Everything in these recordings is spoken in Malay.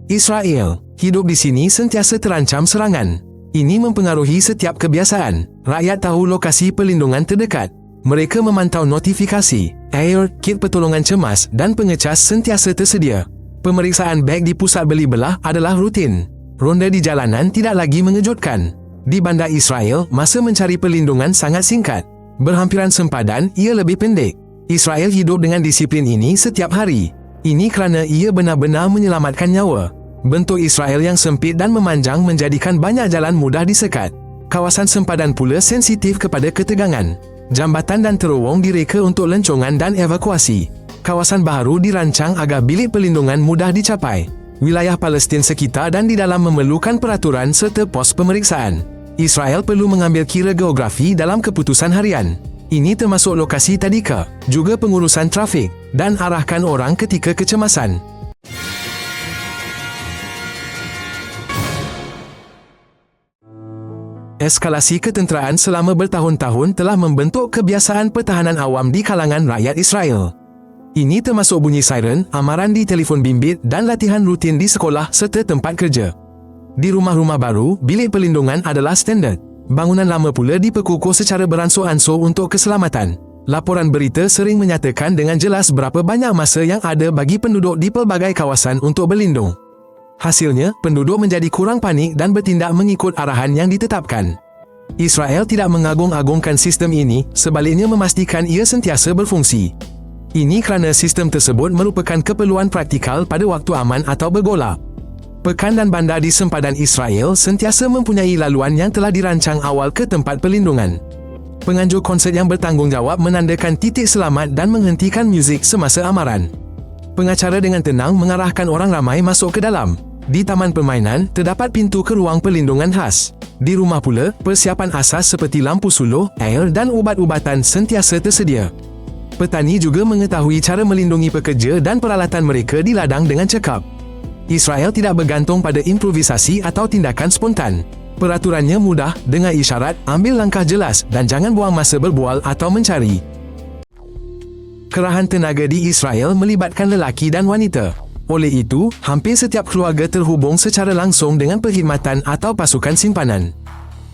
Israel, hidup di sini sentiasa terancam serangan. Ini mempengaruhi setiap kebiasaan. Rakyat tahu lokasi pelindungan terdekat. Mereka memantau notifikasi, air, kit pertolongan cemas dan pengecas sentiasa tersedia. Pemeriksaan beg di pusat beli belah adalah rutin. Ronda di jalanan tidak lagi mengejutkan. Di bandar Israel, masa mencari perlindungan sangat singkat. Berhampiran sempadan, ia lebih pendek. Israel hidup dengan disiplin ini setiap hari. Ini kerana ia benar-benar menyelamatkan nyawa. Bentuk Israel yang sempit dan memanjang menjadikan banyak jalan mudah disekat. Kawasan sempadan pula sensitif kepada ketegangan. Jambatan dan terowong direka untuk lencongan dan evakuasi. Kawasan baharu dirancang agar bilik perlindungan mudah dicapai. Wilayah Palestin sekitar dan di dalam memerlukan peraturan serta pos pemeriksaan. Israel perlu mengambil kira geografi dalam keputusan harian. Ini termasuk lokasi tadika, juga pengurusan trafik, dan arahkan orang ketika kecemasan. Eskalasi ketenteraan selama bertahun-tahun telah membentuk kebiasaan pertahanan awam di kalangan rakyat Israel. Ini termasuk bunyi siren, amaran di telefon bimbit dan latihan rutin di sekolah serta tempat kerja. Di rumah-rumah baru, bilik perlindungan adalah standard. Bangunan lama pula diperkukuh secara beransur-ansur untuk keselamatan. Laporan berita sering menyatakan dengan jelas berapa banyak masa yang ada bagi penduduk di pelbagai kawasan untuk berlindung. Hasilnya, penduduk menjadi kurang panik dan bertindak mengikut arahan yang ditetapkan. Israel tidak mengagung-agungkan sistem ini, sebaliknya memastikan ia sentiasa berfungsi. Ini kerana sistem tersebut merupakan keperluan praktikal pada waktu aman atau bergolak. Pekan dan bandar di sempadan Israel sentiasa mempunyai laluan yang telah dirancang awal ke tempat perlindungan. Penganjur konsert yang bertanggungjawab menandakan titik selamat dan menghentikan muzik semasa amaran. Pengacara dengan tenang mengarahkan orang ramai masuk ke dalam. Di taman permainan, terdapat pintu ke ruang perlindungan khas. Di rumah pula, persiapan asas seperti lampu suluh, air dan ubat-ubatan sentiasa tersedia. Petani juga mengetahui cara melindungi pekerja dan peralatan mereka di ladang dengan cekap. Israel tidak bergantung pada improvisasi atau tindakan spontan. Peraturannya mudah, dengar isyarat, ambil langkah jelas dan jangan buang masa berbual atau mencari. Kerahan tenaga di Israel melibatkan lelaki dan wanita. Oleh itu, hampir setiap keluarga terhubung secara langsung dengan perkhidmatan atau pasukan simpanan.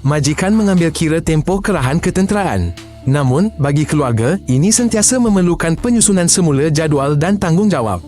Majikan mengambil kira tempoh kerahan ketenteraan. Namun, bagi keluarga, ini sentiasa memerlukan penyusunan semula jadual dan tanggungjawab.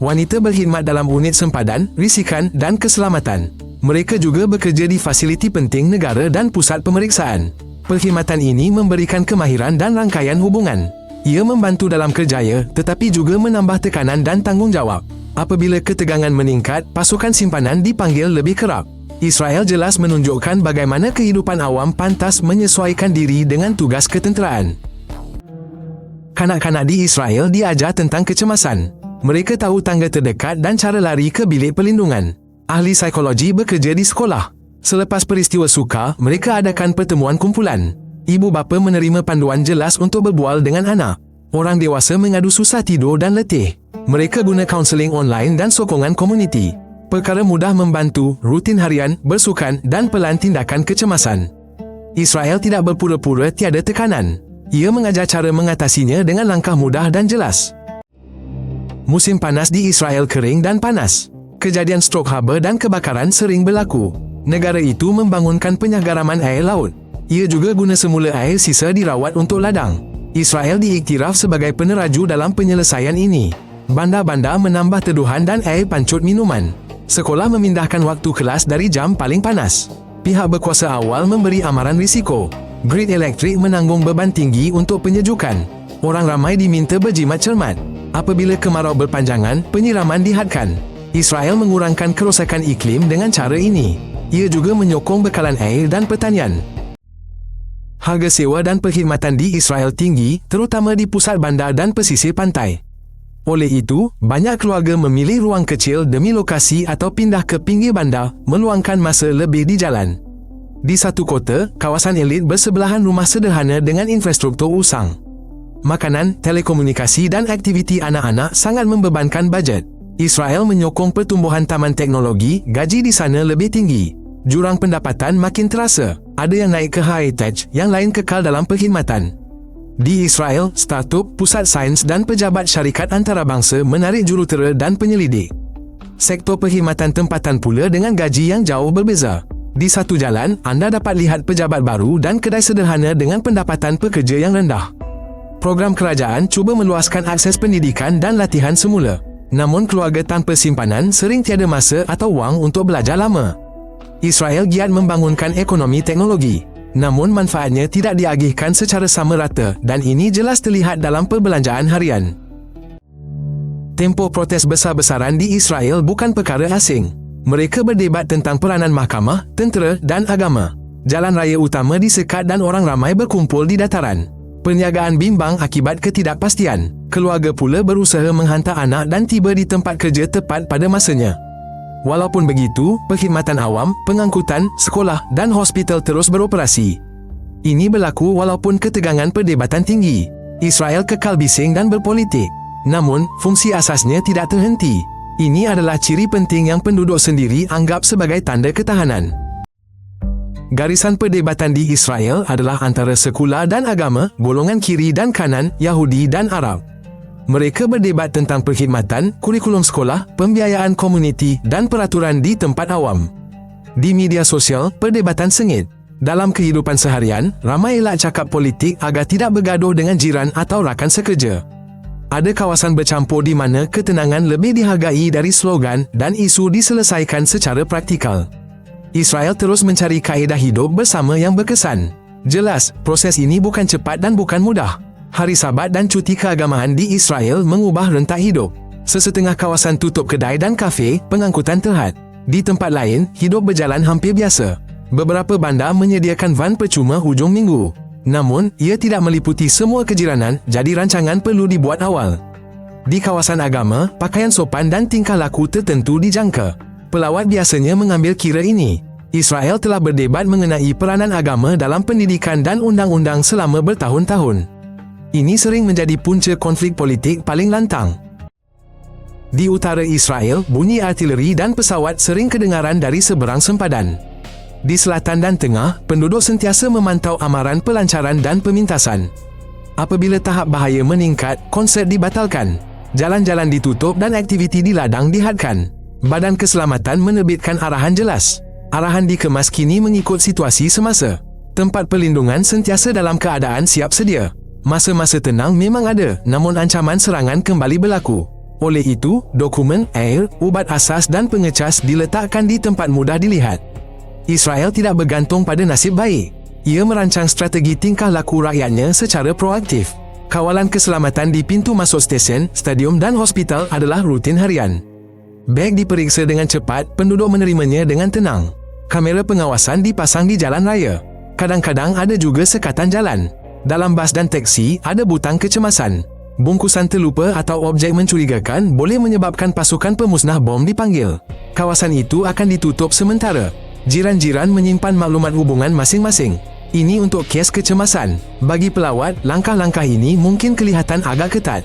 Wanita berkhidmat dalam unit sempadan, risikan dan keselamatan. Mereka juga bekerja di fasiliti penting negara dan pusat pemeriksaan. Perkhidmatan ini memberikan kemahiran dan rangkaian hubungan. Ia membantu dalam kerjaya, tetapi juga menambah tekanan dan tanggungjawab. Apabila ketegangan meningkat, pasukan simpanan dipanggil lebih kerap. Israel jelas menunjukkan bagaimana kehidupan awam pantas menyesuaikan diri dengan tugas ketenteraan. Kanak-kanak di Israel diajar tentang kecemasan. Mereka tahu tangga terdekat dan cara lari ke bilik perlindungan. Ahli psikologi bekerja di sekolah. Selepas peristiwa sukar, mereka adakan pertemuan kumpulan. Ibu bapa menerima panduan jelas untuk berbual dengan anak. Orang dewasa mengadu susah tidur dan letih. Mereka guna kaunseling online dan sokongan komuniti. Perkara mudah membantu, rutin harian, bersukan dan pelan tindakan kecemasan. Israel tidak berpura-pura tiada tekanan. Ia mengajar cara mengatasinya dengan langkah mudah dan jelas. Musim panas di Israel kering dan panas. Kejadian strok harbor dan kebakaran sering berlaku. Negara itu membangunkan penyagaraman air laut. Ia juga guna semula air sisa dirawat untuk ladang. Israel diiktiraf sebagai peneraju dalam penyelesaian ini. Bandar-bandar menambah teduhan dan air pancut minuman. Sekolah memindahkan waktu kelas dari jam paling panas. Pihak berkuasa awal memberi amaran risiko. Grid elektrik menanggung beban tinggi untuk penyejukan. Orang ramai diminta berjimat cermat. Apabila kemarau berpanjangan, penyiraman dihadkan. Israel mengurangkan kerosakan iklim dengan cara ini. Ia juga menyokong bekalan air dan pertanian. Harga sewa dan perkhidmatan di Israel tinggi, terutama di pusat bandar dan pesisir pantai. Oleh itu, banyak keluarga memilih ruang kecil demi lokasi atau pindah ke pinggir bandar, meluangkan masa lebih di jalan. Di satu kota, kawasan elit bersebelahan rumah sederhana dengan infrastruktur usang. Makanan, telekomunikasi dan aktiviti anak-anak sangat membebankan bajet. Israel menyokong pertumbuhan taman teknologi, gaji di sana lebih tinggi. Jurang pendapatan makin terasa. Ada yang naik ke heritage, yang lain kekal dalam perkhidmatan. Di Israel, startup, pusat sains dan pejabat syarikat antarabangsa menarik jurutera dan penyelidik. Sektor perkhidmatan tempatan pula dengan gaji yang jauh berbeza. Di satu jalan, anda dapat lihat pejabat baru dan kedai sederhana dengan pendapatan pekerja yang rendah. Program kerajaan cuba meluaskan akses pendidikan dan latihan semula. Namun keluarga tanpa simpanan sering tiada masa atau wang untuk belajar lama. Israel giat membangunkan ekonomi teknologi. Namun manfaatnya tidak diagihkan secara sama rata dan ini jelas terlihat dalam perbelanjaan harian. Tempoh protes besar-besaran di Israel bukan perkara asing. Mereka berdebat tentang peranan mahkamah, tentera dan agama. Jalan raya utama disekat dan orang ramai berkumpul di dataran. Perniagaan bimbang akibat ketidakpastian. Keluarga pula berusaha menghantar anak dan tiba di tempat kerja tepat pada masanya. Walaupun begitu, perkhidmatan awam, pengangkutan, sekolah dan hospital terus beroperasi. Ini berlaku walaupun ketegangan perdebatan tinggi. Israel kekal bising dan berpolitik. Namun, fungsi asasnya tidak terhenti. Ini adalah ciri penting yang penduduk sendiri anggap sebagai tanda ketahanan. Garisan perdebatan di Israel adalah antara sekular dan agama, golongan kiri dan kanan, Yahudi dan Arab. Mereka berdebat tentang perkhidmatan, kurikulum sekolah, pembiayaan komuniti dan peraturan di tempat awam. Di media sosial, perdebatan sengit. Dalam kehidupan seharian, ramai elak cakap politik agar tidak bergaduh dengan jiran atau rakan sekerja. Ada kawasan bercampur di mana ketenangan lebih dihargai dari slogan dan isu diselesaikan secara praktikal. Israel terus mencari kaedah hidup bersama yang berkesan. Jelas, proses ini bukan cepat dan bukan mudah. Hari Sabat dan cuti keagamaan di Israel mengubah rentak hidup. Sesetengah kawasan tutup kedai dan kafe, pengangkutan terhad. Di tempat lain, hidup berjalan hampir biasa. Beberapa bandar menyediakan van percuma hujung minggu. Namun, ia tidak meliputi semua kejiranan, jadi rancangan perlu dibuat awal. Di kawasan agama, pakaian sopan dan tingkah laku tertentu dijangka. Pelawat biasanya mengambil kira ini. Israel telah berdebat mengenai peranan agama dalam pendidikan dan undang-undang selama bertahun-tahun. Ini sering menjadi punca konflik politik paling lantang. Di utara Israel, bunyi artileri dan pesawat sering kedengaran dari seberang sempadan. Di selatan dan tengah, penduduk sentiasa memantau amaran pelancaran dan pemintasan. Apabila tahap bahaya meningkat, konsert dibatalkan. Jalan-jalan ditutup dan aktiviti di ladang dihadkan. Badan Keselamatan menerbitkan arahan jelas. Arahan dikemas kini mengikut situasi semasa. Tempat perlindungan sentiasa dalam keadaan siap sedia. Masa-masa tenang memang ada, namun ancaman serangan kembali berlaku. Oleh itu, dokumen, air, ubat asas dan pengecas diletakkan di tempat mudah dilihat. Israel tidak bergantung pada nasib baik. Ia merancang strategi tingkah laku rakyatnya secara proaktif. Kawalan keselamatan di pintu masuk stesen, stadium dan hospital adalah rutin harian. Beg diperiksa dengan cepat, penduduk menerimanya dengan tenang. Kamera pengawasan dipasang di jalan raya. Kadang-kadang ada juga sekatan jalan. Dalam bas dan teksi, ada butang kecemasan. Bungkusan terlupa atau objek mencurigakan boleh menyebabkan pasukan pemusnah bom dipanggil. Kawasan itu akan ditutup sementara. Jiran-jiran menyimpan maklumat hubungan masing-masing. Ini untuk kes kecemasan. Bagi pelawat, langkah-langkah ini mungkin kelihatan agak ketat.